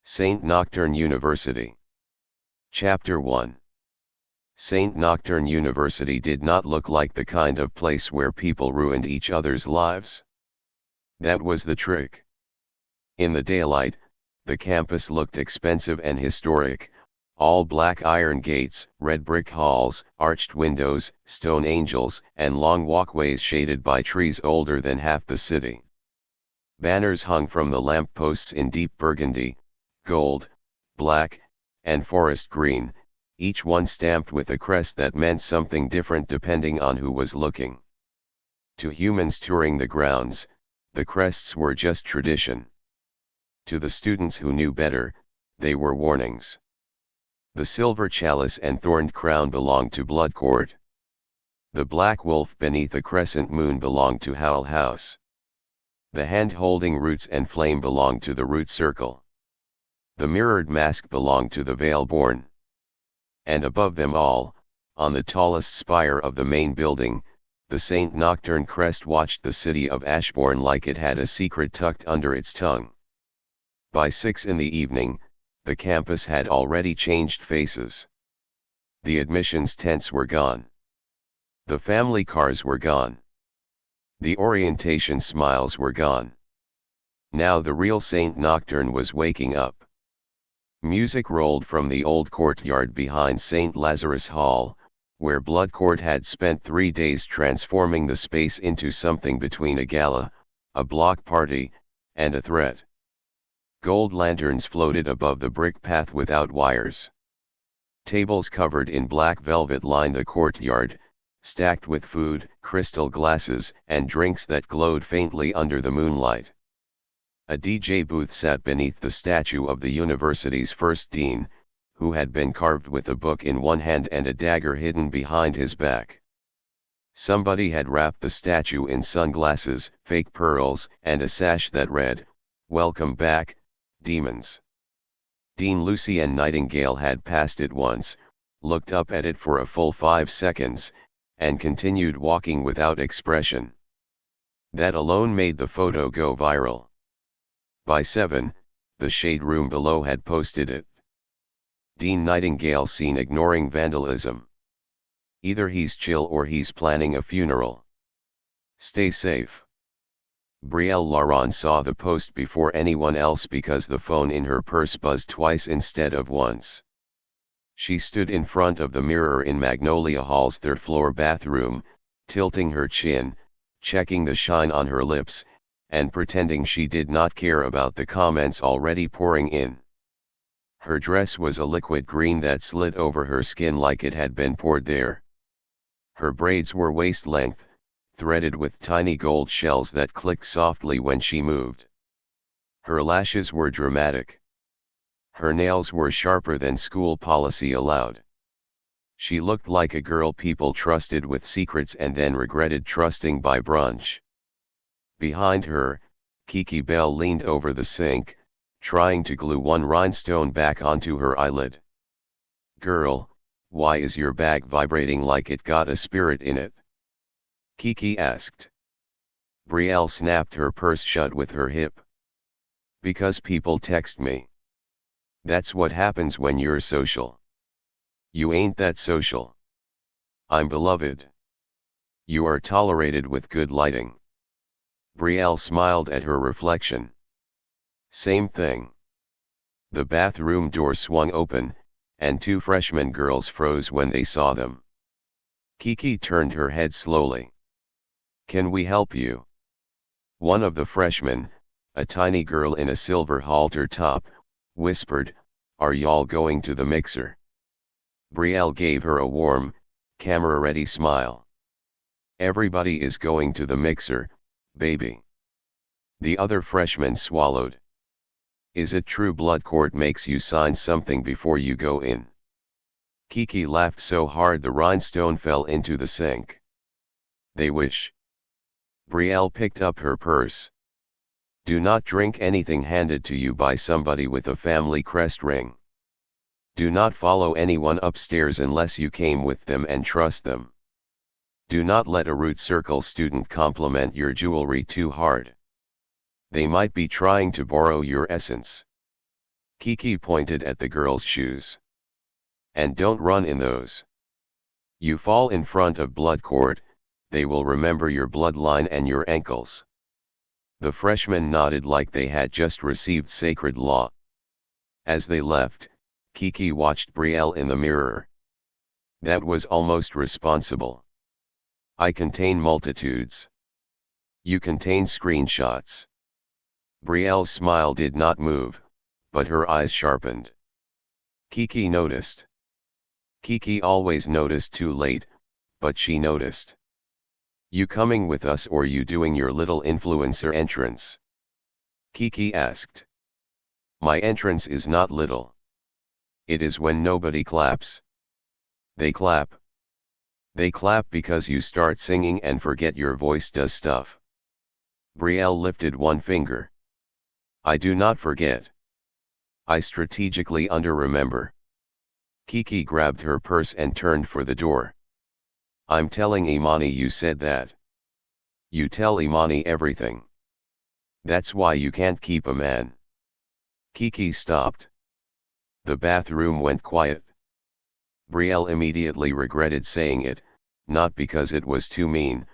Saint Nocturne University. Chapter 1. Saint Nocturne University did not look like the kind of place where people ruined each other's lives. That was the trick. In the daylight, the campus looked expensive and historic, all black iron gates, red brick halls, arched windows, stone angels, and long walkways shaded by trees older than half the city. Banners hung from the lamp posts in deep burgundy, gold, black, and forest green, each one stamped with a crest that meant something different depending on who was looking. To humans touring the grounds, the crests were just tradition. To the students who knew better, they were warnings. The silver chalice and thorned crown belonged to Blood Court. The black wolf beneath a crescent moon belonged to Howl House. The hand holding roots and flame belonged to the root circle. The mirrored mask belonged to the Veilborn. And above them all, on the tallest spire of the main building, the Saint Nocturne crest watched the city of Ashborne like it had a secret tucked under its tongue. By 6 in the evening, the campus had already changed faces. The admissions tents were gone. The family cars were gone. The orientation smiles were gone. Now the real Saint Nocturne was waking up. Music rolled from the old courtyard behind St. Lazarus Hall, where Blood Court had spent 3 days transforming the space into something between a gala, a block party, and a threat. Gold lanterns floated above the brick path without wires. Tables covered in black velvet lined the courtyard, stacked with food, crystal glasses, and drinks that glowed faintly under the moonlight. A DJ booth sat beneath the statue of the university's first dean, who had been carved with a book in one hand and a dagger hidden behind his back. Somebody had wrapped the statue in sunglasses, fake pearls, and a sash that read, "Welcome back, demons." Dean Lucien Nightingale had passed it once, looked up at it for a full 5 seconds, and continued walking without expression. That alone made the photo go viral. By 7, the shade room below had posted it. Dean Nightingale seen ignoring vandalism. Either he's chill or he's planning a funeral. Stay safe. Brielle Laurent saw the post before anyone else because the phone in her purse buzzed twice instead of once. She stood in front of the mirror in Magnolia Hall's third-floor bathroom, tilting her chin, checking the shine on her lips, and pretending she did not care about the comments already pouring in. Her dress was a liquid green that slid over her skin like it had been poured there. Her braids were waist-length, threaded with tiny gold shells that clicked softly when she moved. Her lashes were dramatic. Her nails were sharper than school policy allowed. She looked like a girl people trusted with secrets and then regretted trusting by brunch. Behind her, Kiki Bell leaned over the sink, trying to glue one rhinestone back onto her eyelid. "Girl, why is your bag vibrating like it got a spirit in it?" Kiki asked. Brielle snapped her purse shut with her hip. "Because people text me. That's what happens when you're social. You ain't that social. I'm beloved. You are tolerated with good lighting." Brielle smiled at her reflection. "Same thing." The bathroom door swung open, and 2 freshman girls froze when they saw them. Kiki turned her head slowly. "Can we help you?" One of the freshmen, a tiny girl in a silver halter top, whispered, "Are y'all going to the mixer?" Brielle gave her a warm, camera-ready smile. "Everybody is going to the mixer, baby." The other freshman swallowed. "Is it true Blood Court makes you sign something before you go in?" Kiki laughed so hard the rhinestone fell into the sink. "They wish." Brielle picked up her purse. "Do not drink anything handed to you by somebody with a family crest ring. Do not follow anyone upstairs unless you came with them and trust them. Do not let a root circle student compliment your jewelry too hard. They might be trying to borrow your essence." Kiki pointed at the girl's shoes. And don't run in those. You fall in front of blood court, they will remember your bloodline and your ankles. The freshmen nodded like they had just received sacred law. As they left, Kiki watched Brielle in the mirror. That was almost responsible. I contain multitudes. You contain screenshots. Brielle's smile did not move, but her eyes sharpened. Kiki noticed. Kiki always noticed too late, but she noticed. You coming with us or you doing your little influencer entrance? Kiki asked. My entrance is not little. It is when nobody claps. They clap. They clap because you start singing and forget your voice does stuff. Brielle lifted one finger. I do not forget. I strategically under-remember. Kiki grabbed her purse and turned for the door. I'm telling Imani you said that. You tell Imani everything. That's why you can't keep a man. Kiki stopped. The bathroom went quiet. Brielle immediately regretted saying it, not because it was too mean,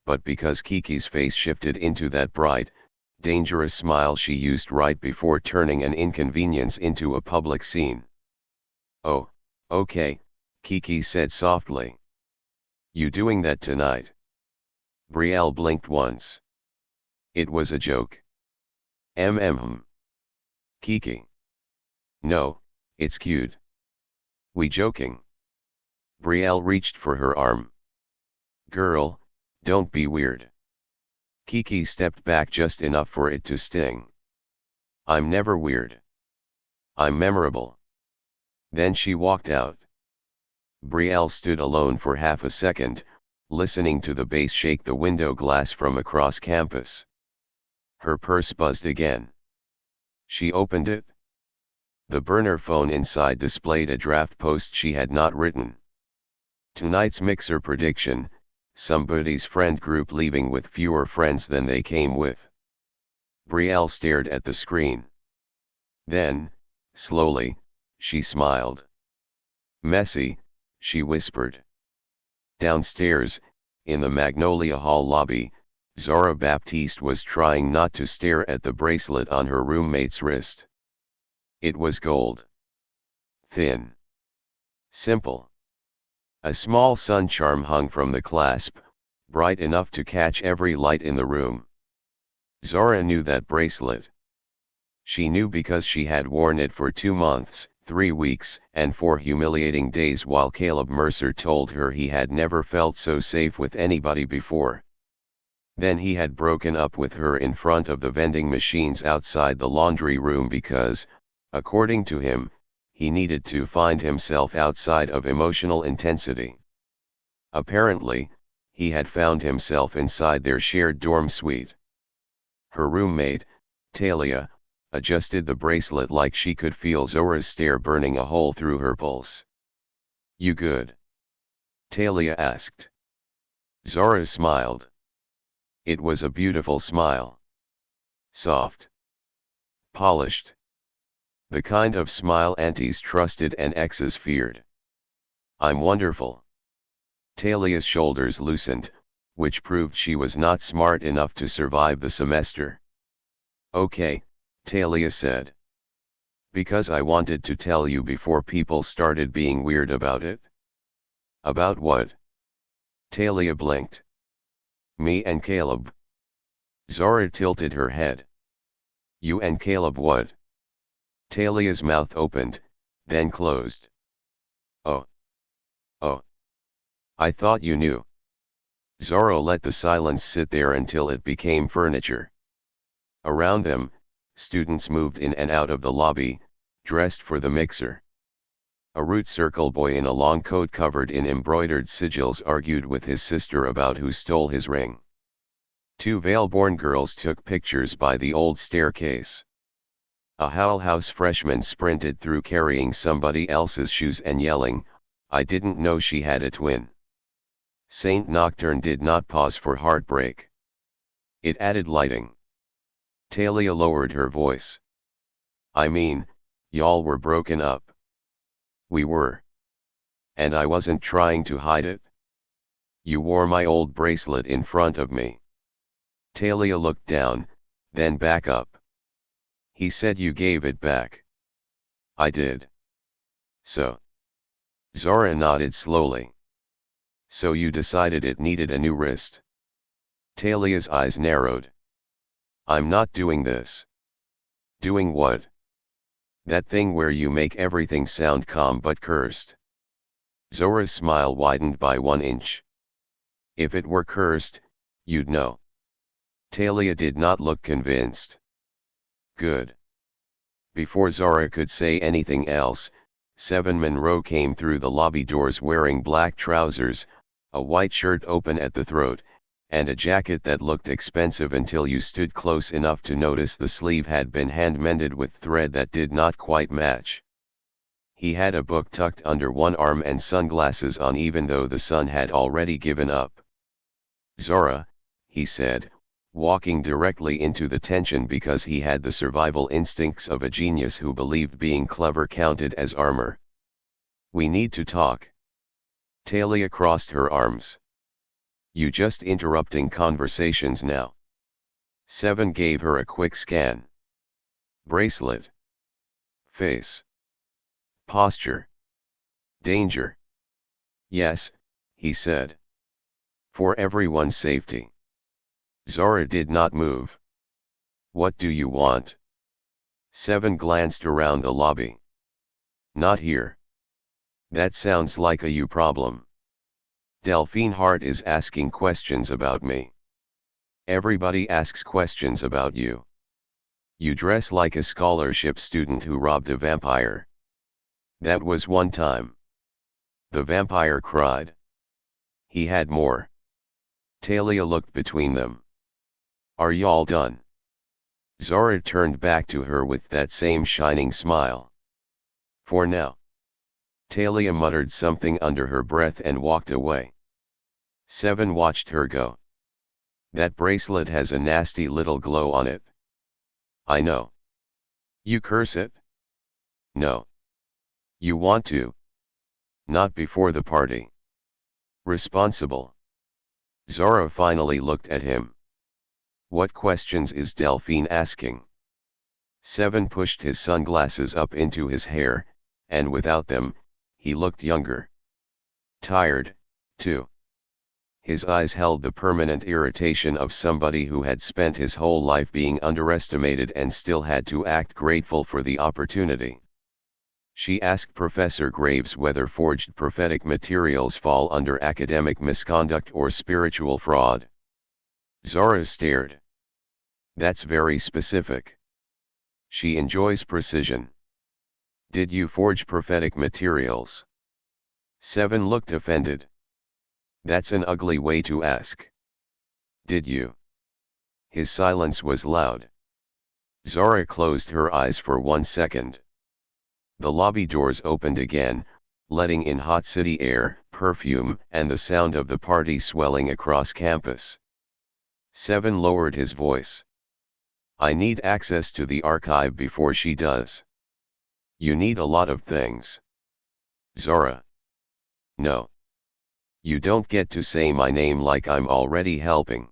but because Kiki's face shifted into that bright, dangerous smile she used right before turning an inconvenience into a public scene. Oh, okay, Kiki said softly. You doing that tonight? Brielle blinked once. It was a joke. Kiki. No, it's cute. We joking. Brielle reached for her arm. Girl, don't be weird. Kiki stepped back just enough for it to sting. I'm never weird. I'm memorable. Then she walked out. Brielle stood alone for half a second, listening to the bass shake the window glass from across campus. Her purse buzzed again. She opened it. The burner phone inside displayed a draft post she had not written. Tonight's mixer prediction, somebody's friend group leaving with fewer friends than they came with. Brielle stared at the screen. Then, slowly, she smiled. Messy, she whispered. Downstairs, in the Magnolia Hall lobby, Zora Baptiste was trying not to stare at the bracelet on her roommate's wrist. It was gold. Thin. Simple. A small sun charm hung from the clasp, bright enough to catch every light in the room. Zora knew that bracelet. She knew because she had worn it for 2 months, 3 weeks, and 4 humiliating days while Caleb Mercer told her he had never felt so safe with anybody before. Then he had broken up with her in front of the vending machines outside the laundry room because, according to him, he needed to find himself outside of emotional intensity. Apparently, he had found himself inside their shared dorm suite. Her roommate, Talia, adjusted the bracelet like she could feel Zora's stare burning a hole through her pulse. You good? Talia asked. Zora smiled. It was a beautiful smile. Soft. Polished. The kind of smile aunties trusted and exes feared. I'm wonderful. Talia's shoulders loosened, which proved she was not smart enough to survive the semester. Okay, Talia said. Because I wanted to tell you before people started being weird about it. About what? Talia blinked. Me and Caleb. Zora tilted her head. You and Caleb what? Talia's mouth opened, then closed. Oh. Oh. I thought you knew. Zora let the silence sit there until it became furniture. Around them, students moved in and out of the lobby, dressed for the mixer. A root circle boy in a long coat covered in embroidered sigils argued with his sister about who stole his ring. 2 Veilborn girls took pictures by the old staircase. A Howl House freshman sprinted through carrying somebody else's shoes and yelling, I didn't know she had a twin. Saint Nocturne did not pause for heartbreak. It added lighting. Talia lowered her voice. I mean, Y'all were broken up. We were. And I wasn't trying to hide it. You wore my old bracelet in front of me. Talia looked down, then back up. He said you gave it back. I did. So. Zora nodded slowly. So you decided it needed a new wrist. Talia's eyes narrowed. I'm not doing this. Doing what? That thing where you make everything sound calm but cursed. Zora's smile widened by 1 inch. If it were cursed, you'd know. Talia did not look convinced. Good. Before Zora could say anything else, 7 Monroe came through the lobby doors wearing black trousers, a white shirt open at the throat, and a jacket that looked expensive until you stood close enough to notice the sleeve had been hand-mended with thread that did not quite match. He had a book tucked under one arm and sunglasses on even though the sun had already given up. Zora, he said, walking directly into the tension because he had the survival instincts of a genius who believed being clever counted as armor. We need to talk. Talia crossed her arms. You just interrupting conversations now. 7 gave her a quick scan. Bracelet. Face. Posture. Danger. Yes, he said. For everyone's safety. Zora did not move. What do you want? 7 glanced around the lobby. Not here. That sounds like a you problem. Delphine Hart is asking questions about me. Everybody asks questions about you. You dress like a scholarship student who robbed a vampire. That was one time. The vampire cried. He had more. Talia looked between them. Are y'all done? Zora turned back to her with that same shining smile. For now. Talia muttered something under her breath and walked away. 7 watched her go. That bracelet has a nasty little glow on it. I know. You curse it? No. You want to? Not before the party. Responsible. Zora finally looked at him. What questions is Delphine asking? 7 pushed his sunglasses up into his hair, and without them, he looked younger. Tired, too. His eyes held the permanent irritation of somebody who had spent his whole life being underestimated and still had to act grateful for the opportunity. She asked Professor Graves whether forged prophetic materials fall under academic misconduct or spiritual fraud. Zora stared. That's very specific. She enjoys precision. Did you forge prophetic materials? 7 looked offended. That's an ugly way to ask. Did you? His silence was loud. Zora closed her eyes for 1 second. The lobby doors opened again, letting in hot city air, perfume, and the sound of the party swelling across campus. 7 lowered his voice. I need access to the archive before she does. You need a lot of things. Zora. No. You don't get to say my name like I'm already helping.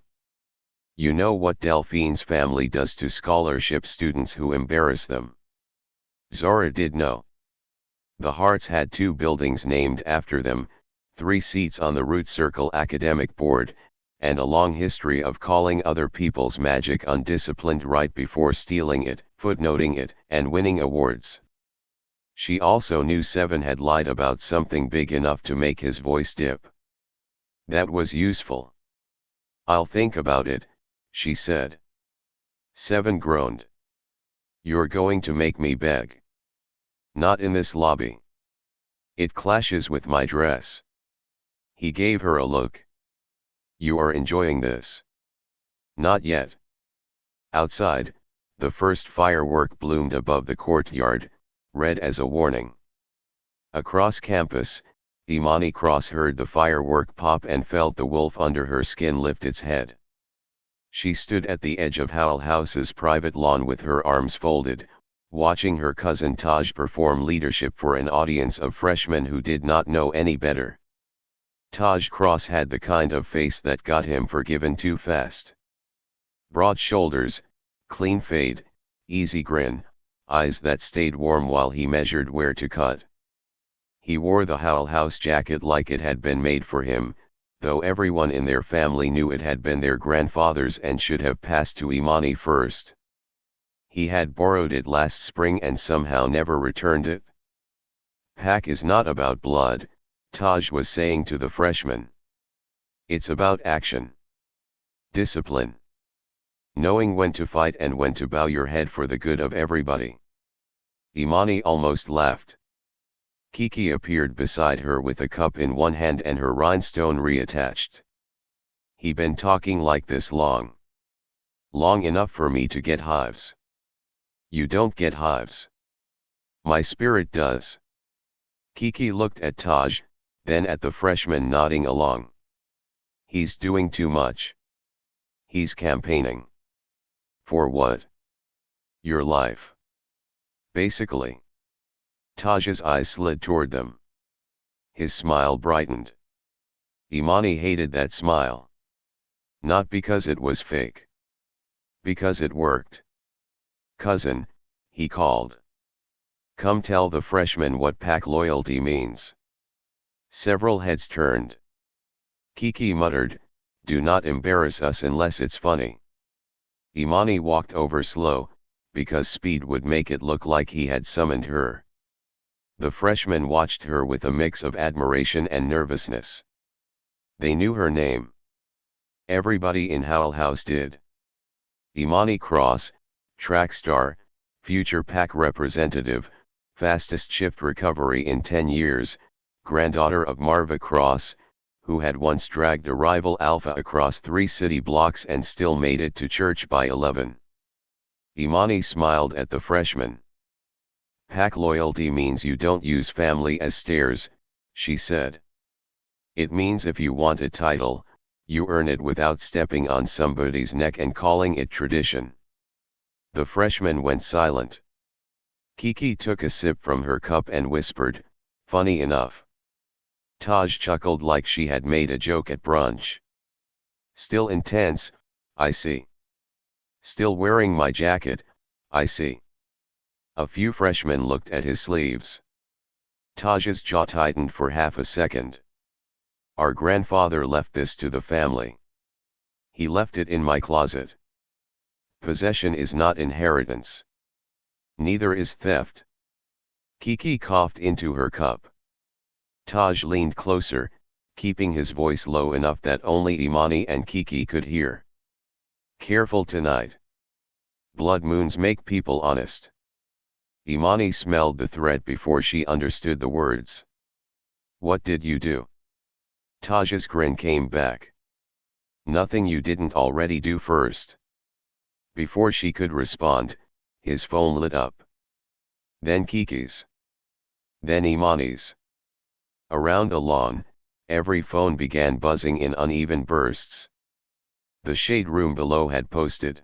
You know what Delphine's family does to scholarship students who embarrass them. Zora did know. The Harts had 2 buildings named after them, 3 seats on the Root Circle Academic Board, and a long history of calling other people's magic undisciplined right before stealing it, footnoting it, and winning awards. She also knew 7 had lied about something big enough to make his voice dip. That was useful. I'll think about it, she said. 7 groaned. You're going to make me beg. Not in this lobby. It clashes with my dress. He gave her a look. You are enjoying this. Not yet. Outside, the first firework bloomed above the courtyard, red as a warning. Across campus, Imani Cross heard the firework pop and felt the wolf under her skin lift its head. She stood at the edge of Howl House's private lawn with her arms folded, watching her cousin Taj perform leadership for an audience of freshmen who did not know any better. Taj Cross had the kind of face that got him forgiven too fast. Broad shoulders, clean fade, easy grin, eyes that stayed warm while he measured where to cut. He wore the Howl House jacket like it had been made for him, though everyone in their family knew it had been their grandfather's and should have passed to Imani first. He had borrowed it last spring and somehow never returned it. Pack is not about blood, Taj was saying to the freshman. It's about action. Discipline. Knowing when to fight and when to bow your head for the good of everybody. Imani almost laughed. Kiki appeared beside her with a cup in one hand and her rhinestone reattached. He been talking like this long. Long enough for me to get hives. You don't get hives. My spirit does. Kiki looked at Taj, then at the freshman nodding along. He's doing too much. He's campaigning. For what? Your life. Basically. Taj's eyes slid toward them. His smile brightened. Imani hated that smile. Not because it was fake. Because it worked. Cousin, he called. Come tell the freshmen what pack loyalty means. Several heads turned. Kiki muttered, do not embarrass us unless it's funny. Imani walked over slow, because speed would make it look like he had summoned her. The freshmen watched her with a mix of admiration and nervousness. They knew her name. Everybody in Howl House did. Imani Cross, track star, future pack representative, fastest shift recovery in 10 years, granddaughter of Marva Cross, who had once dragged a rival Alpha across 3 city blocks and still made it to church by 11. Imani smiled at the freshman. Pack loyalty means you don't use family as stairs, she said. It means if you want a title, you earn it without stepping on somebody's neck and calling it tradition. The freshman went silent. Kiki took a sip from her cup and whispered, funny enough. Taj chuckled like she had made a joke at brunch. Still intense, I see. Still wearing my jacket, I see. A few freshmen looked at his sleeves. Taj's jaw tightened for half a second. Our grandfather left this to the family. He left it in my closet. Possession is not inheritance. Neither is theft. Kiki coughed into her cup. Taj leaned closer, keeping his voice low enough that only Imani and Kiki could hear. Careful tonight. Blood moons make people honest. Imani smelled the threat before she understood the words. What did you do? Taj's grin came back. Nothing you didn't already do first. Before she could respond, his phone lit up. Then Kiki's. Then Imani's. Around the lawn, every phone began buzzing in uneven bursts. The shade room below had posted.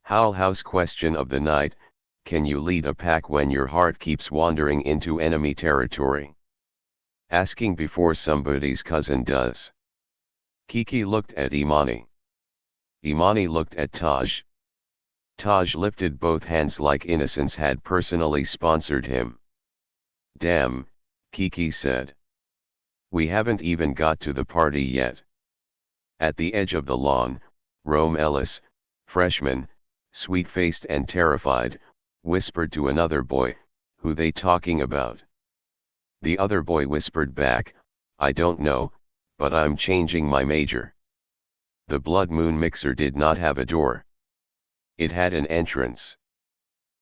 Howl House question of the night, can you lead a pack when your heart keeps wandering into enemy territory? Asking before somebody's cousin does. Kiki looked at Imani. Imani looked at Taj. Taj lifted both hands like innocence had personally sponsored him. Damn, Kiki said. We haven't even got to the party yet. At the edge of the lawn, Rome Ellis, freshman, sweet-faced and terrified, whispered to another boy, who they talking about? The other boy whispered back, I don't know, but I'm changing my major. The Blood Moon mixer did not have a door. It had an entrance.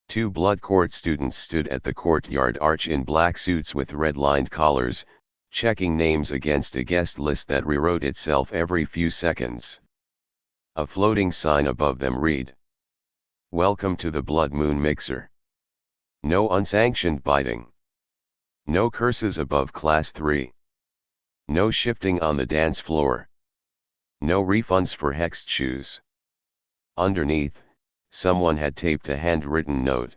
2 blood court students stood at the courtyard arch in black suits with red-lined collars, checking names against a guest list that rewrote itself every few seconds. A floating sign above them read, Welcome to the Blood Moon Mixer. No unsanctioned biting. No curses above class 3. No shifting on the dance floor. No refunds for hexed shoes. Underneath, someone had taped a handwritten note.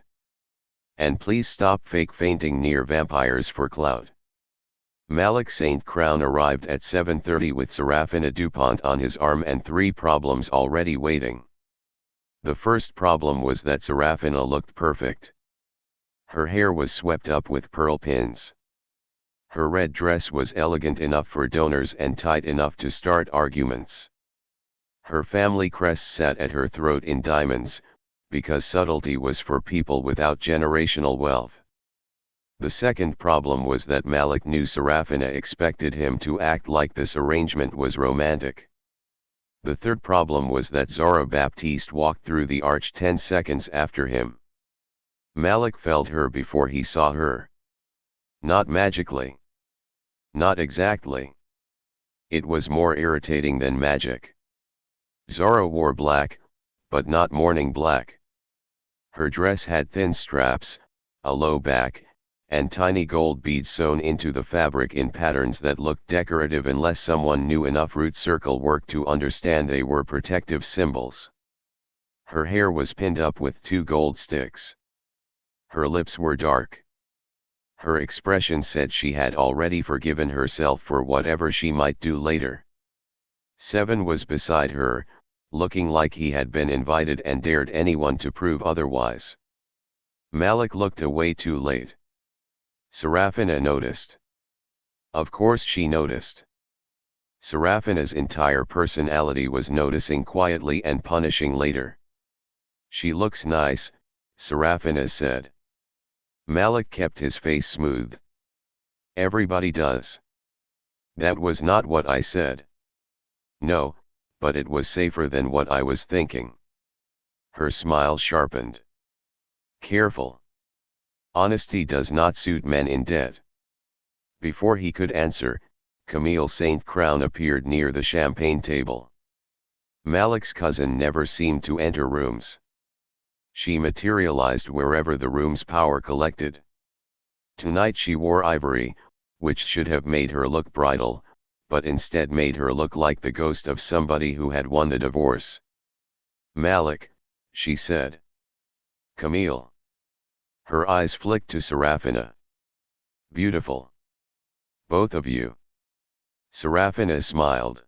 And please stop fake fainting near vampires for clout. Malik St. Crowne arrived at 7:30 with Serafina DuPont on his arm and 3 problems already waiting. The first problem was that Serafina looked perfect. Her hair was swept up with pearl pins. Her red dress was elegant enough for donors and tight enough to start arguments. Her family crest sat at her throat in diamonds, because subtlety was for people without generational wealth. The second problem was that Malik knew Serafina expected him to act like this arrangement was romantic. The third problem was that Zora Baptiste walked through the arch 10 seconds after him. Malik felt her before he saw her. Not magically. Not exactly. It was more irritating than magic. Zora wore black, but not morning black. Her dress had thin straps, a low back, and tiny gold beads sewn into the fabric in patterns that looked decorative unless someone knew enough root circle work to understand they were protective symbols. Her hair was pinned up with 2 gold sticks. Her lips were dark. Her expression said she had already forgiven herself for whatever she might do later. 7 was beside her, looking like he had been invited and dared anyone to prove otherwise. Malik looked away too late. Serafina noticed. Of course she noticed. Serafina's entire personality was noticing quietly and punishing later. She looks nice, Serafina said. Malik kept his face smooth. Everybody does. That was not what I said. No, but it was safer than what I was thinking. Her smile sharpened. Careful. Honesty does not suit men in debt. Before he could answer, Camille St. Crowne appeared near the champagne table. Malik's cousin never seemed to enter rooms. She materialized wherever the room's power collected. Tonight she wore ivory, which should have made her look bridal, but instead made her look like the ghost of somebody who had won the divorce. Malik, she said. Camille. Her eyes flicked to Serafina. Beautiful. Both of you. Serafina smiled.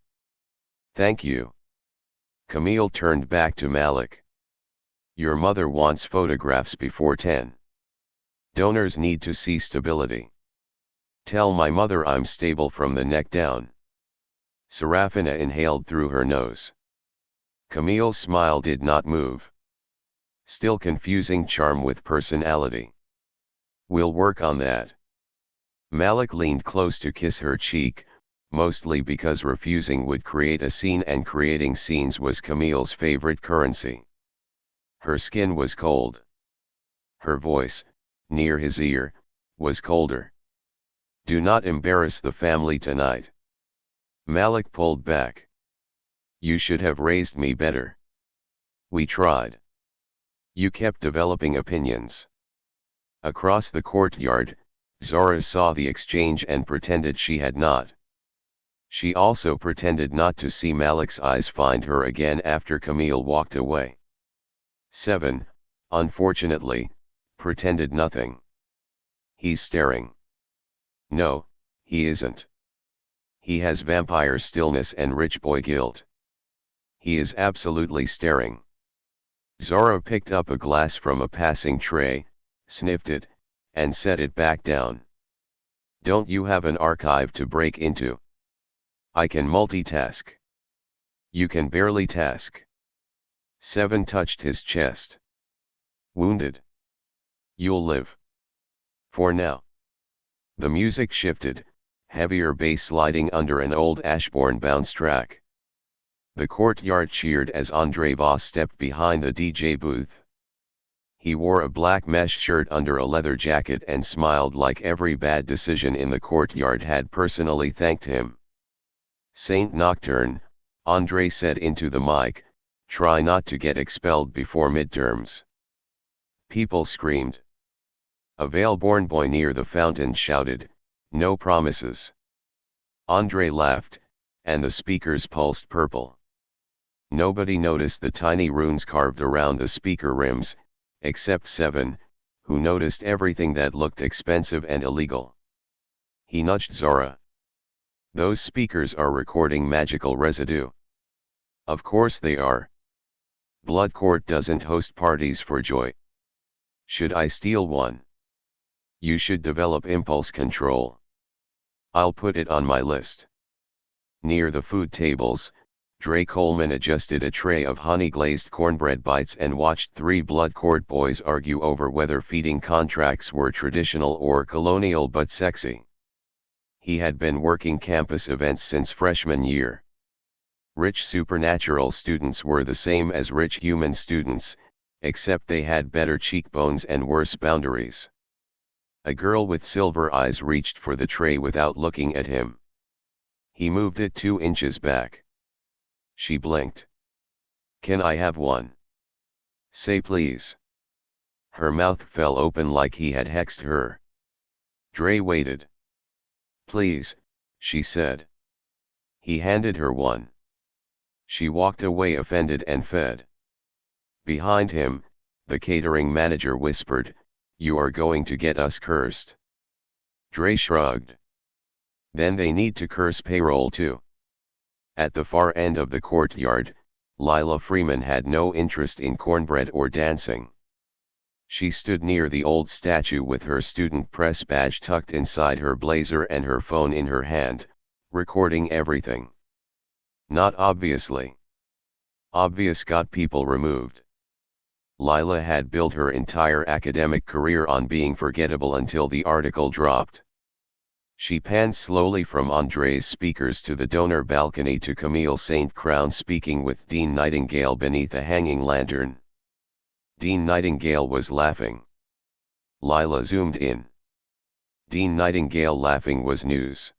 Thank you. Camille turned back to Malik. Your mother wants photographs before 10. Donors need to see stability. Tell my mother I'm stable from the neck down. Serafina inhaled through her nose. Camille's smile did not move. Still confusing charm with personality. We'll work on that. Malik leaned close to kiss her cheek, mostly because refusing would create a scene and creating scenes was Camille's favorite currency. Her skin was cold. Her voice, near his ear, was colder. Do not embarrass the family tonight. Malik pulled back. You should have raised me better. We tried. You kept developing opinions. Across the courtyard, Zora saw the exchange and pretended she had not. She also pretended not to see Malik's eyes find her again after Camille walked away. 7, unfortunately, pretended nothing. He's staring. No, he isn't. He has vampire stillness and rich boy guilt. He is absolutely staring. Zora picked up a glass from a passing tray, sniffed it, and set it back down. Don't you have an archive to break into? I can multitask. You can barely task. 7 touched his chest. Wounded. You'll live. For now. The music shifted, heavier bass sliding under an old Ashborne bounce track. The courtyard cheered as André Voss stepped behind the DJ booth. He wore a black mesh shirt under a leather jacket and smiled like every bad decision in the courtyard had personally thanked him. Saint Nocturne, André said into the mic, try not to get expelled before midterms. People screamed. A Veilborn boy near the fountain shouted, no promises. André laughed, and the speakers pulsed purple. Nobody noticed the tiny runes carved around the speaker rims, except 7, who noticed everything that looked expensive and illegal. He nudged Zora. "Those speakers are recording magical residue." "Of course they are. Blood Court doesn't host parties for joy. Should I steal one?" "You should develop impulse control." "I'll put it on my list." Near the food tables, Dre Coleman adjusted a tray of honey-glazed cornbread bites and watched three Blood Court boys argue over whether feeding contracts were traditional or colonial but sexy. He had been working campus events since freshman year. Rich supernatural students were the same as rich human students, except they had better cheekbones and worse boundaries. A girl with silver eyes reached for the tray without looking at him. He moved it 2 inches back. She blinked. "Can I have one?" "Say please." Her mouth fell open like he had hexed her. Dre waited. "Please," she said. He handed her one. She walked away offended and fed. Behind him, the catering manager whispered, "You are going to get us cursed." Dre shrugged. "Then they need to curse payroll too." At the far end of the courtyard, Lila Freeman had no interest in cornbread or dancing. She stood near the old statue with her student press badge tucked inside her blazer and her phone in her hand, recording everything. Not obviously. Obvious got people removed. Lila had built her entire academic career on being forgettable until the article dropped. She panned slowly from Andre's speakers to the donor balcony to Camille St. Crowne speaking with Dean Nightingale beneath a hanging lantern. Dean Nightingale was laughing. Lila zoomed in. Dean Nightingale laughing was news.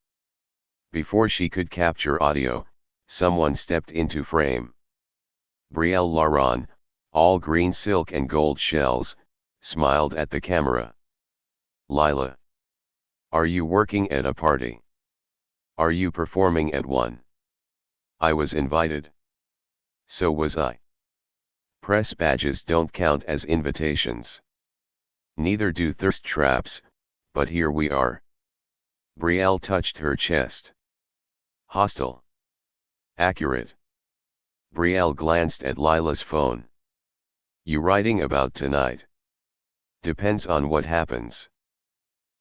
Before she could capture audio, someone stepped into frame. Brielle Laurent, all green silk and gold shells, smiled at the camera. "Lila. Are you working at a party? Are you performing at one?" "I was invited." "So was I." "Press badges don't count as invitations." "Neither do thirst traps, but here we are." Brielle touched her chest. "Hostile." "Accurate." Brielle glanced at Lila's phone. "You writing about tonight?" "Depends on what happens."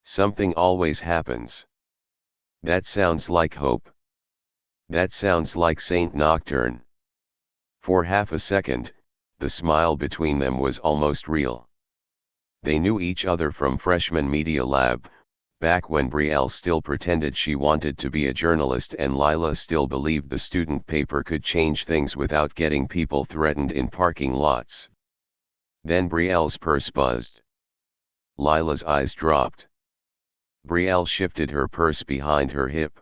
"Something always happens." "That sounds like hope." "That sounds like Saint Nocturne." For half a second, the smile between them was almost real. They knew each other from freshman media lab, back when Brielle still pretended she wanted to be a journalist and Lila still believed the student paper could change things without getting people threatened in parking lots. Then Brielle's purse buzzed. Lila's eyes dropped. Brielle shifted her purse behind her hip.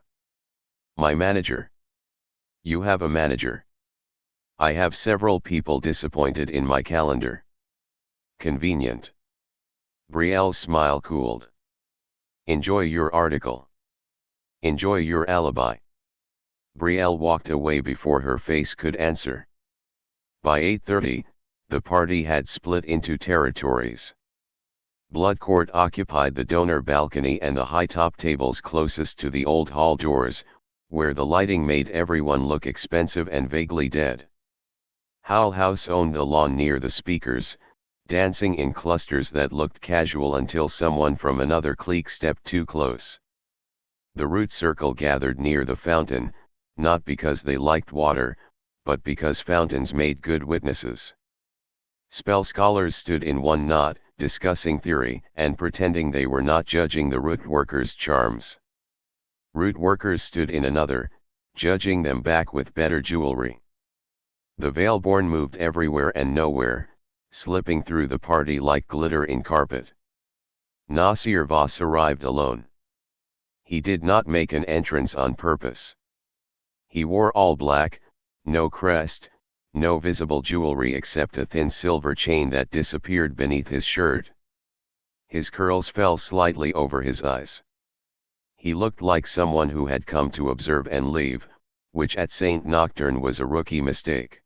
"My manager." "You have a manager?" "I have several people disappointed in my calendar." "Convenient." Brielle's smile cooled. "Enjoy your article. Enjoy your alibi." Brielle walked away before her face could answer. By 8:30, the party had split into territories. Blood Court occupied the donor balcony and the high-top tables closest to the old hall doors, where the lighting made everyone look expensive and vaguely dead. Howl House owned the lawn near the speakers, dancing in clusters that looked casual until someone from another clique stepped too close. The root circle gathered near the fountain, not because they liked water, but because fountains made good witnesses. Spell scholars stood in one knot, discussing theory and pretending they were not judging the root workers' charms. Root workers stood in another, judging them back with better jewelry. The Veilborn moved everywhere and nowhere, slipping through the party like glitter in carpet. Nasir Voss arrived alone. He did not make an entrance on purpose. He wore all black, no crest, no visible jewelry except a thin silver chain that disappeared beneath his shirt. His curls fell slightly over his eyes. He looked like someone who had come to observe and leave, which at Saint Nocturne was a rookie mistake.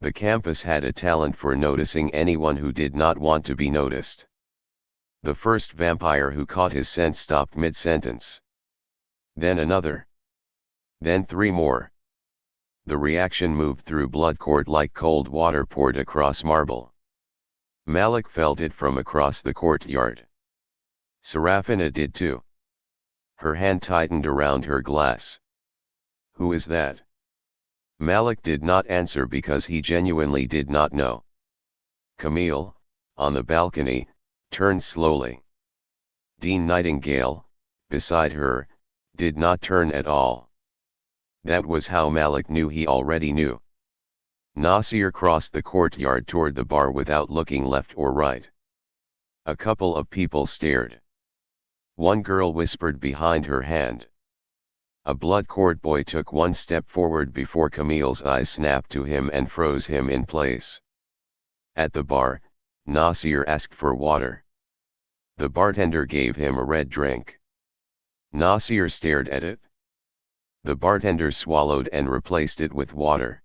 The campus had a talent for noticing anyone who did not want to be noticed. The first vampire who caught his scent stopped mid-sentence. Then another. Then 3 more. The reaction moved through blood court like cold water poured across marble. Malik felt it from across the courtyard. Serafina did too. Her hand tightened around her glass. Who is that? Malik did not answer because he genuinely did not know. Camille, on the balcony, turned slowly. Dean Nightingale, beside her, did not turn at all. That was how Malik knew he already knew. Nasir crossed the courtyard toward the bar without looking left or right. A couple of people stared. One girl whispered behind her hand. A blood court boy took 1 step forward before Camille's eyes snapped to him and froze him in place. At the bar, Nasir asked for water. The bartender gave him a red drink. Nasir stared at it. The bartender swallowed and replaced it with water.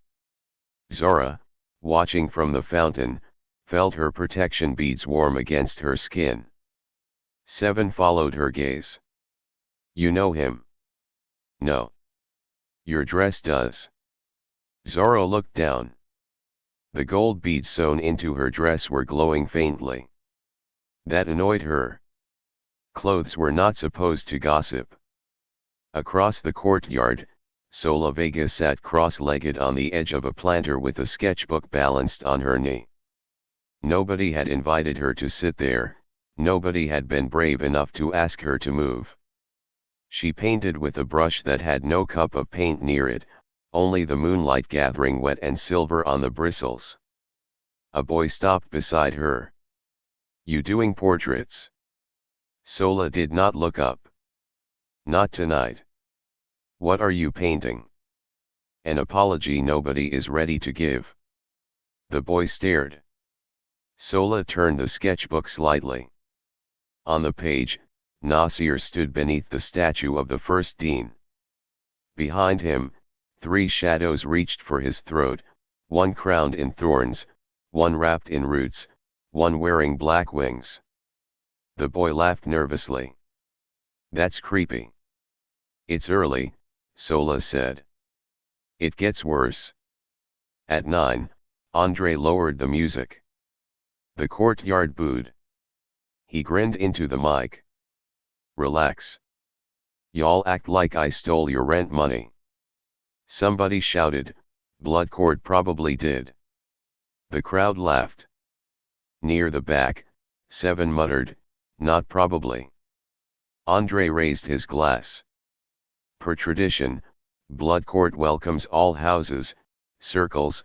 Zora, watching from the fountain, felt her protection beads warm against her skin. 7 followed her gaze. You know him? No. Your dress does. Zora looked down. The gold beads sewn into her dress were glowing faintly. That annoyed her. Clothes were not supposed to gossip. Across the courtyard, Sola Vega sat cross-legged on the edge of a planter with a sketchbook balanced on her knee. Nobody had invited her to sit there, nobody had been brave enough to ask her to move. She painted with a brush that had no cup of paint near it, only the moonlight gathering wet and silver on the bristles. A boy stopped beside her. You doing portraits? Sola did not look up. Not tonight. What are you painting? An apology nobody is ready to give. The boy stared. Sola turned the sketchbook slightly. On the page, Nasir stood beneath the statue of the first dean. Behind him, 3 shadows reached for his throat, 1 crowned in thorns, 1 wrapped in roots, 1 wearing black wings. The boy laughed nervously. That's creepy. It's early, Sola said. It gets worse. At 9, Andre lowered the music. The courtyard booed. He grinned into the mic. Relax. Y'all act like I stole your rent money. Somebody shouted, Bloodcourt probably did. The crowd laughed. Near the back, 7 muttered, not probably. Andre raised his glass. Per tradition, Bloodcourt welcomes all houses, circles,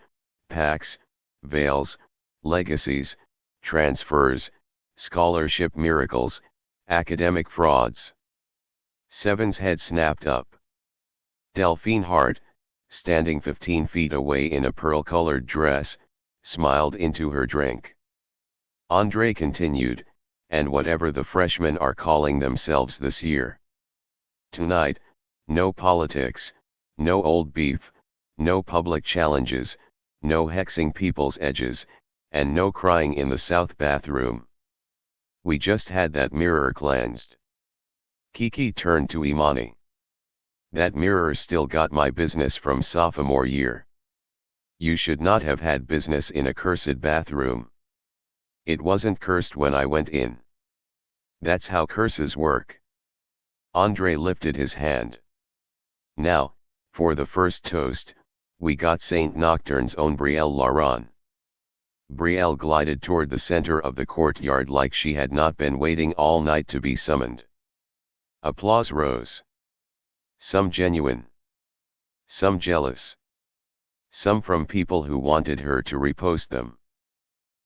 pacts, veils, legacies, transfers, scholarship miracles, academic frauds. 7's head snapped up. Delphine Hart, standing 15 feet away in a pearl-colored dress, smiled into her drink. Andre continued, and whatever the freshmen are calling themselves this year. Tonight, no politics, no old beef, no public challenges, no hexing people's edges, and no crying in the south bathroom. We just had that mirror cleansed. Kiki turned to Imani. That mirror still got my business from sophomore year. You should not have had business in a cursed bathroom. It wasn't cursed when I went in. That's how curses work. Andre lifted his hand. Now, for the first toast, we got Saint Nocturne's own Brielle Laurent. Brielle glided toward the center of the courtyard like she had not been waiting all night to be summoned. Applause rose. Some genuine. Some jealous. Some from people who wanted her to repost them.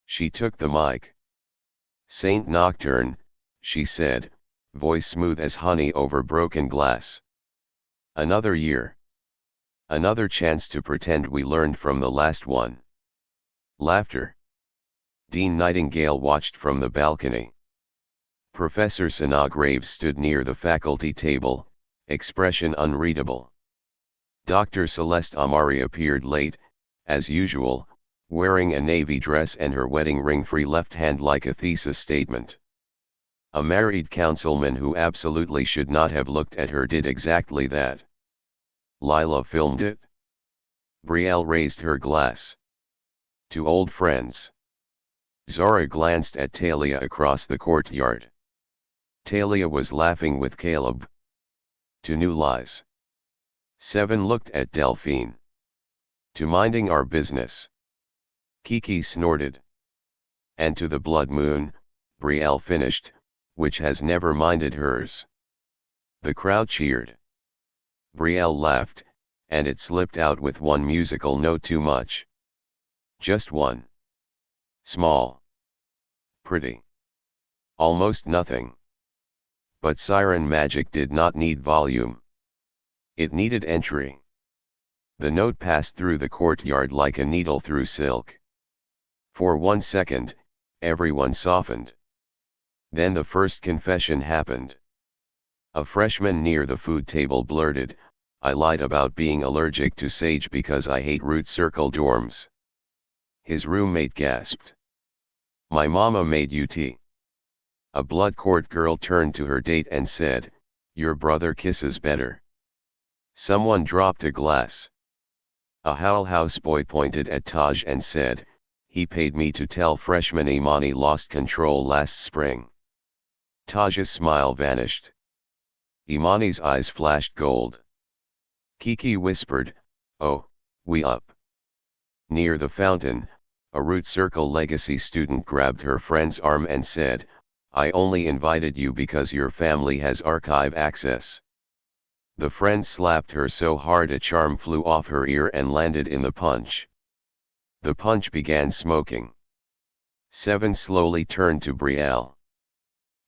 She took the mic. Saint Nocturne, she said, voice smooth as honey over broken glass. Another year. Another chance to pretend we learned from the last one. Laughter. Dean Nightingale watched from the balcony. Professor Sana Graves stood near the faculty table, expression unreadable. Dr. Celeste Amari appeared late, as usual, wearing a navy dress and her wedding ring free left hand like a thesis statement. A married councilman who absolutely should not have looked at her did exactly that. Lila filmed it? Brielle raised her glass. To old friends. Zora glanced at Talia across the courtyard. Talia was laughing with Caleb. To new lies. 7 looked at Delphine. To minding our business. Kiki snorted. And to the blood moon, Brielle finished, which has never minded hers. The crowd cheered. Brielle laughed, and it slipped out with one musical note too much. Just one. Small. Pretty. Almost nothing. But siren magic did not need volume. It needed entry. The note passed through the courtyard like a needle through silk. For 1 second, everyone softened. Then the first confession happened. A freshman near the food table blurted, "I lied about being allergic to sage because I hate root circle dorms." His roommate gasped. "My mama made you tea." A blood court girl turned to her date and said, "Your brother kisses better." Someone dropped a glass. A Howl House boy pointed at Taj and said, "He paid me to tell freshman Imani lost control last spring." Taj's smile vanished. Imani's eyes flashed gold. Kiki whispered, "Oh, we up." Near the fountain, a Root Circle Legacy student grabbed her friend's arm and said, "I only invited you because your family has archive access." The friend slapped her so hard a charm flew off her ear and landed in the punch. The punch began smoking. 7 slowly turned to Brielle.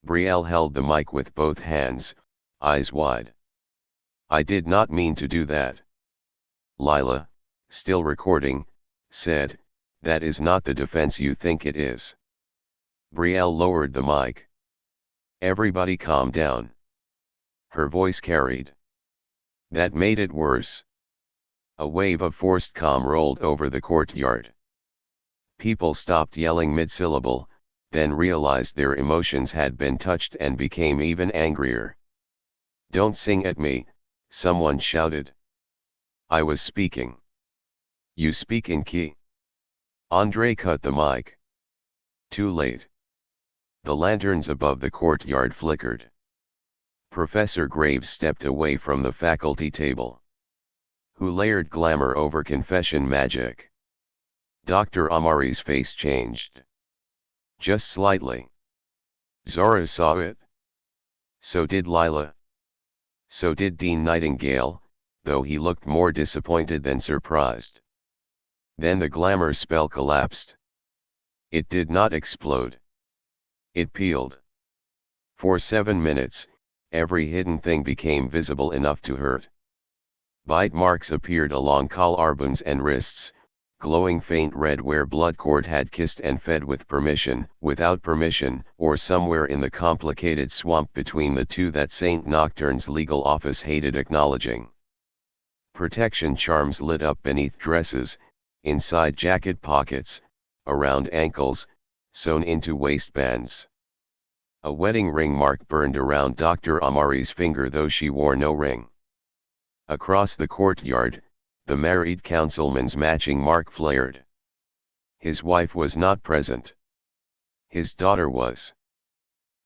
Brielle held the mic with both hands, eyes wide. "I did not mean to do that." Lila, still recording, said, "That is not the defense you think it is." Brielle lowered the mic. "Everybody calm down." Her voice carried. That made it worse. A wave of forced calm rolled over the courtyard. People stopped yelling mid-syllable, then realized their emotions had been touched and became even angrier. "Don't sing at me," someone shouted. "I was speaking." "You speak in key." Andre cut the mic. Too late. The lanterns above the courtyard flickered. Professor Graves stepped away from the faculty table. Who layered glamour over confession magic? Dr. Amari's face changed. Just slightly. Zora saw it. So did Lila. So did Dean Nightingale, though he looked more disappointed than surprised. Then the glamour spell collapsed. It did not explode. It peeled. For 7 minutes, every hidden thing became visible enough to hurt. Bite marks appeared along collarbons and wrists, glowing faint red where blood court had kissed and fed with permission, without permission, or somewhere in the complicated swamp between the two that Saint Nocturne's legal office hated acknowledging. Protection charms lit up beneath dresses, inside jacket pockets, around ankles, sewn into waistbands. A wedding ring mark burned around Dr. Amari's finger though she wore no ring. Across the courtyard, the married councilman's matching mark flared. His wife was not present. His daughter was.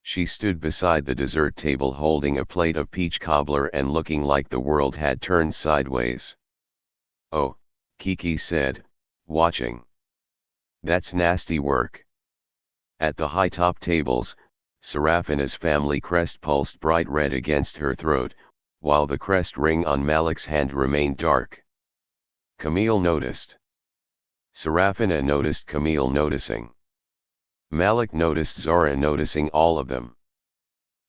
She stood beside the dessert table holding a plate of peach cobbler and looking like the world had turned sideways. "Oh," Kiki said, watching. "That's nasty work." At the high-top tables, Serafina's family crest pulsed bright red against her throat, while the crest ring on Malik's hand remained dark. Camille noticed. Serafina noticed Camille noticing. Malik noticed Zora noticing all of them.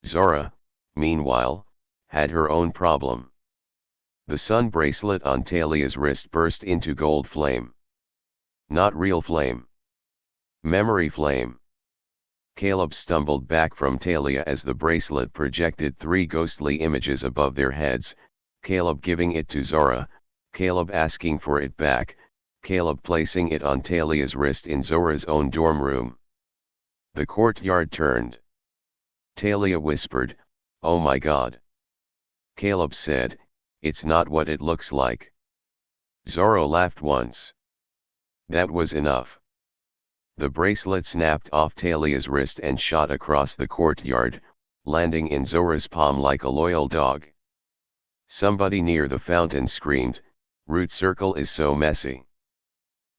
Zora, meanwhile, had her own problem. The sun bracelet on Talia's wrist burst into gold flame. Not real flame. Memory flame. Caleb stumbled back from Talia as the bracelet projected 3 ghostly images above their heads, Caleb giving it to Zora, Caleb asking for it back, Caleb placing it on Talia's wrist in Zora's own dorm room. The courtyard turned. Talia whispered, "Oh my God." Caleb said, "It's not what it looks like." Zora laughed once. That was enough. The bracelet snapped off Talia's wrist and shot across the courtyard, landing in Zora's palm like a loyal dog. Somebody near the fountain screamed, "Root circle is so messy."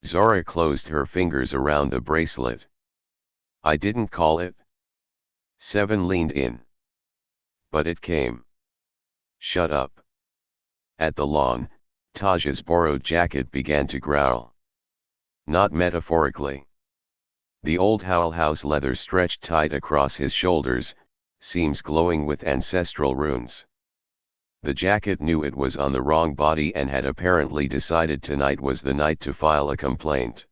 Zora closed her fingers around the bracelet. "I didn't call it." Seven leaned in. "But it came." "Shut up." At the lawn, Taj's borrowed jacket began to growl. Not metaphorically. The old Howl House leather stretched tight across his shoulders, seams glowing with ancestral runes. The jacket knew it was on the wrong body and had apparently decided tonight was the night to file a complaint.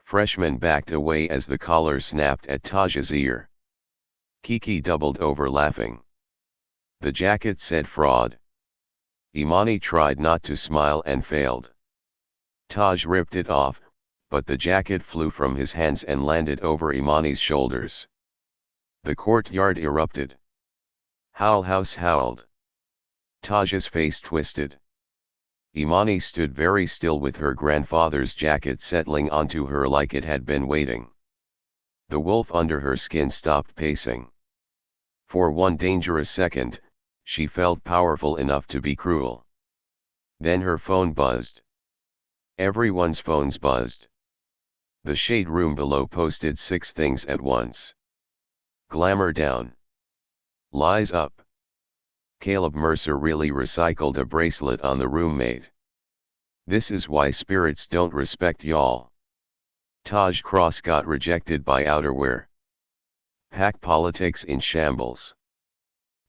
Freshman backed away as the collar snapped at Taj's ear. Kiki doubled over laughing. The jacket said fraud. Imani tried not to smile and failed. Taj ripped it off, but the jacket flew from his hands and landed over Imani's shoulders. The courtyard erupted. Howl House howled. Taj's face twisted. Imani stood very still with her grandfather's jacket settling onto her like it had been waiting. The wolf under her skin stopped pacing. For one dangerous second, she felt powerful enough to be cruel. Then her phone buzzed. Everyone's phones buzzed. The shade room below posted 6 things at once. Glamour down. Lies up. Caleb Mercer really recycled a bracelet on the roommate. This is why spirits don't respect y'all. Taj Cross got rejected by outerwear. Pack politics in shambles.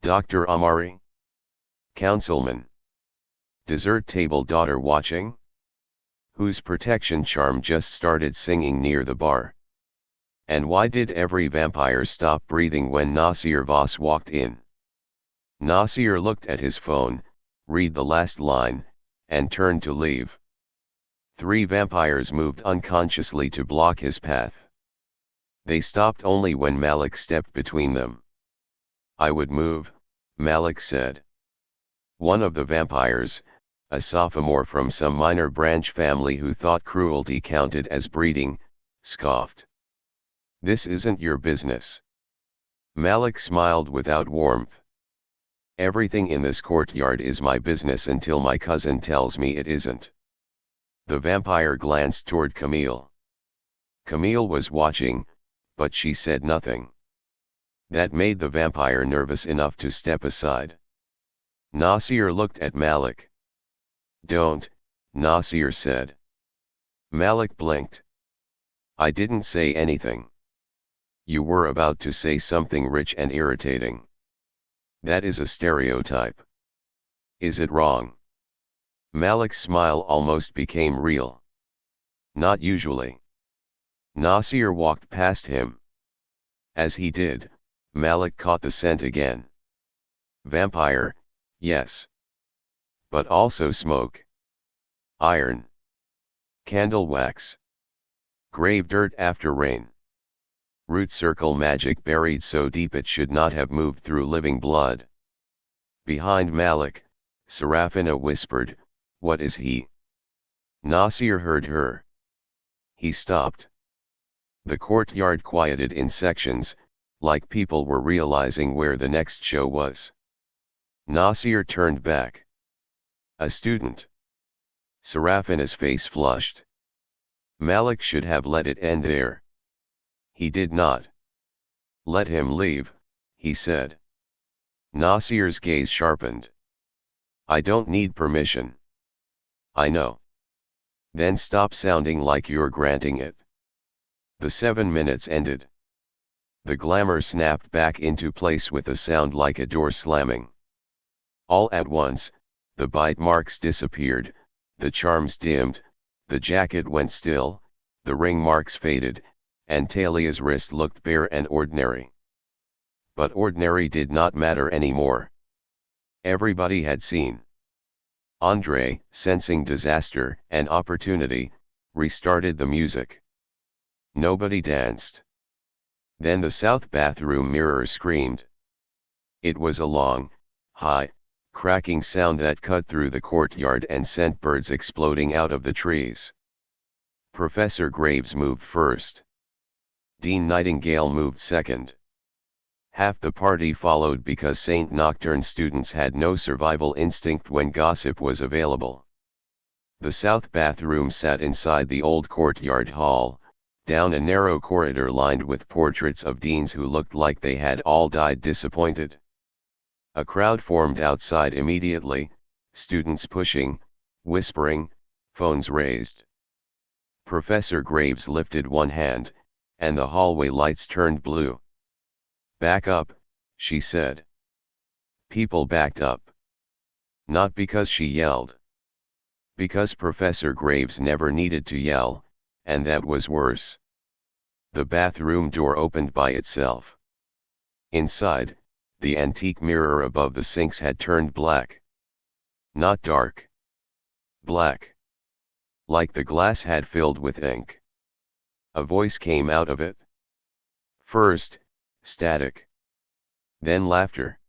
Dr. Amari? Councilman. Dessert table daughter watching? Whose protection charm just started singing near the bar? And why did every vampire stop breathing when Nasir Voss walked in? Nasir looked at his phone, read the last line, and turned to leave. 3 vampires moved unconsciously to block his path. They stopped only when Malik stepped between them. "I would move," Malik said. One of the vampires, a sophomore from some minor branch family who thought cruelty counted as breeding, scoffed. "This isn't your business." Malik smiled without warmth. "Everything in this courtyard is my business until my cousin tells me it isn't." The vampire glanced toward Camille. Camille was watching, but she said nothing. That made the vampire nervous enough to step aside. Nasir looked at Malik. "Don't," Nasir said. Malik blinked. "I didn't say anything." "You were about to say something rich and irritating." "That is a stereotype." "Is it wrong?" Malik's smile almost became real. "Not usually." Nasir walked past him. As he did, Malik caught the scent again. "Vampire, yes. But also smoke. Iron. Candle wax. Grave dirt after rain. Root circle magic buried so deep it should not have moved through living blood." Behind Malik, Serafina whispered, "What is he?" Nasir heard her. He stopped. The courtyard quieted in sections, like people were realizing where the next show was. Nasir turned back. "A student." Serafina's face flushed. Malik should have let it end there. He did not. "Let him leave," he said. Nasir's gaze sharpened. "I don't need permission." "I know." "Then stop sounding like you're granting it." The 7 minutes ended. The glamour snapped back into place with a sound like a door slamming. All at once, the bite marks disappeared, the charms dimmed, the jacket went still, the ring marks faded, and Talia's wrist looked bare and ordinary. But ordinary did not matter anymore. Everybody had seen. Andre, sensing disaster and opportunity, restarted the music. Nobody danced. Then the south bathroom mirror screamed. It was a long, high, cracking sound that cut through the courtyard and sent birds exploding out of the trees. Professor Graves moved first. Dean Nightingale moved second. Half the party followed because Saint Nocturne students had no survival instinct when gossip was available. The south bathroom sat inside the old courtyard hall, down a narrow corridor lined with portraits of deans who looked like they had all died disappointed. A crowd formed outside immediately, students pushing, whispering, phones raised. Professor Graves lifted one hand, and the hallway lights turned blue. "Back up," she said. People backed up. Not because she yelled. Because Professor Graves never needed to yell, and that was worse. The bathroom door opened by itself. Inside, the antique mirror above the sinks had turned black. Not dark. Black. Like the glass had filled with ink. A voice came out of it. First, static. Then laughter.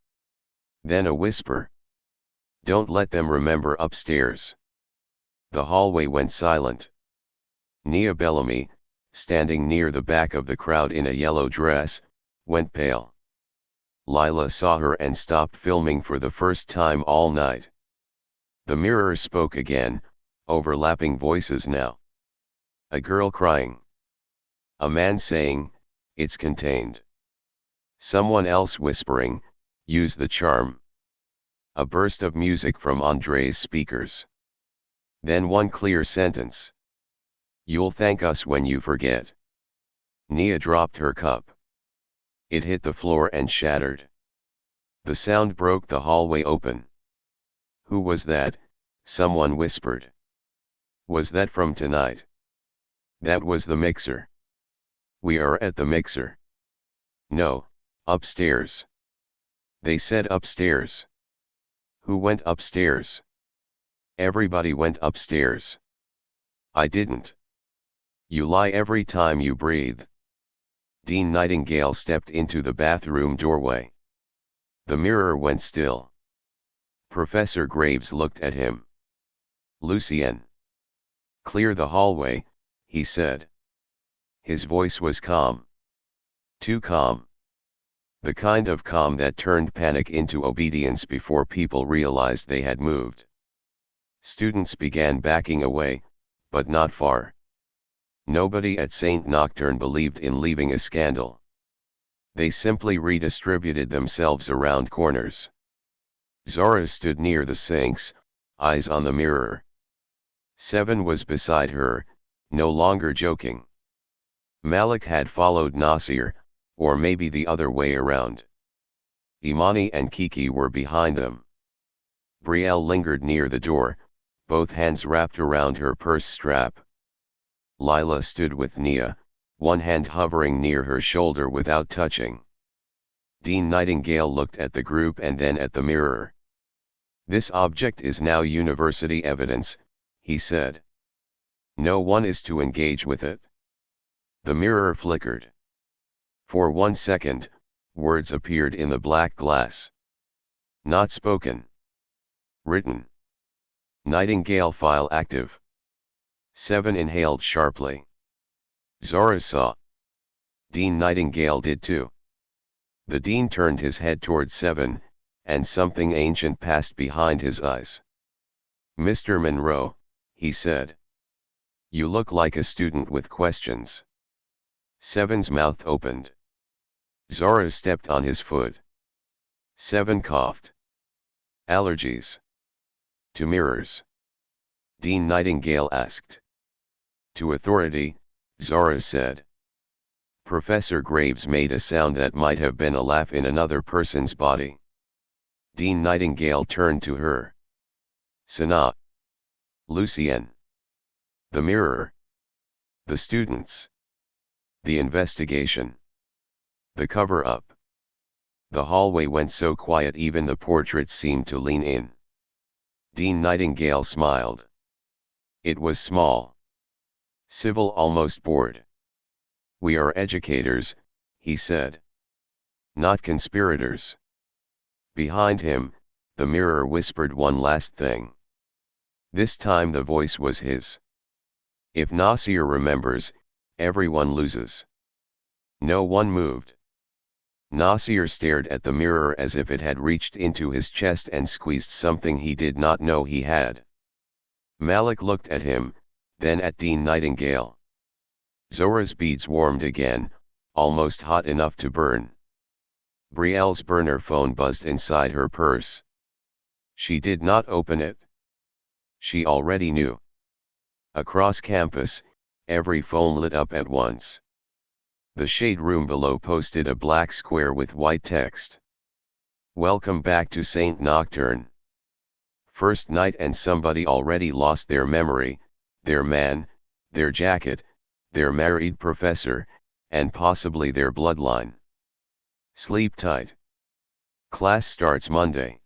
Then a whisper. "Don't let them remember upstairs." The hallway went silent. Nia Bellamy, standing near the back of the crowd in a yellow dress, went pale. Lila saw her and stopped filming for the first time all night. The mirror spoke again, overlapping voices now. A girl crying. A man saying, "It's contained." Someone else whispering, "Use the charm." A burst of music from Andre's speakers. Then one clear sentence. "You'll thank us when you forget." Nia dropped her cup. It hit the floor and shattered. The sound broke the hallway open. "Who was that?" someone whispered. "Was that from tonight?" "That was the mixer." "We are at the mixer." "No, upstairs." "They said upstairs." "Who went upstairs?" "Everybody went upstairs." "I didn't." "You lie every time you breathe." Dean Nightingale stepped into the bathroom doorway. The mirror went still. Professor Graves looked at him. "Lucien." "Clear the hallway," he said. His voice was calm. Too calm. The kind of calm that turned panic into obedience before people realized they had moved. Students began backing away, but not far. Nobody at Saint Nocturne believed in leaving a scandal. They simply redistributed themselves around corners. Zora stood near the sinks, eyes on the mirror. 7 was beside her, no longer joking. Malik had followed Nasir, or maybe the other way around. Imani and Kiki were behind them. Brielle lingered near the door, both hands wrapped around her purse strap. Lila stood with Nia, one hand hovering near her shoulder without touching. Dean Nightingale looked at the group and then at the mirror. "This object is now university evidence," he said. "No one is to engage with it." The mirror flickered. For 1 second, words appeared in the black glass. Not spoken. Written. Nightingale file active. 7 inhaled sharply. Zora saw. Dean Nightingale did too. The dean turned his head toward 7, and something ancient passed behind his eyes. "Mr. Monroe," he said. "You look like a student with questions." 7's mouth opened. Zora stepped on his foot. 7 coughed. "Allergies." "To mirrors?" Dean Nightingale asked. "To authority," Zora said. Professor Graves made a sound that might have been a laugh in another person's body. Dean Nightingale turned to her. "Sana." "Lucien." "The mirror." "The students." "The investigation." "The cover-up." The hallway went so quiet even the portraits seemed to lean in. Dean Nightingale smiled. It was small. Civil, almost bored. "We are educators," he said. Not conspirators. Behind him, the mirror whispered one last thing. This time the voice was his. If Nasir remembers, everyone loses. No one moved. Nasir stared at the mirror as if it had reached into his chest and squeezed something he did not know he had. Malik looked at him, then at Dean Nightingale. Zora's beads warmed again, almost hot enough to burn. Brielle's burner phone buzzed inside her purse. She did not open it. She already knew. Across campus, every phone lit up at once. The shade room below posted a black square with white text. Welcome back to Saint Nocturne. First night and somebody already lost their memory, their man, their jacket, their married professor, and possibly their bloodline. Sleep tight. Class starts Monday.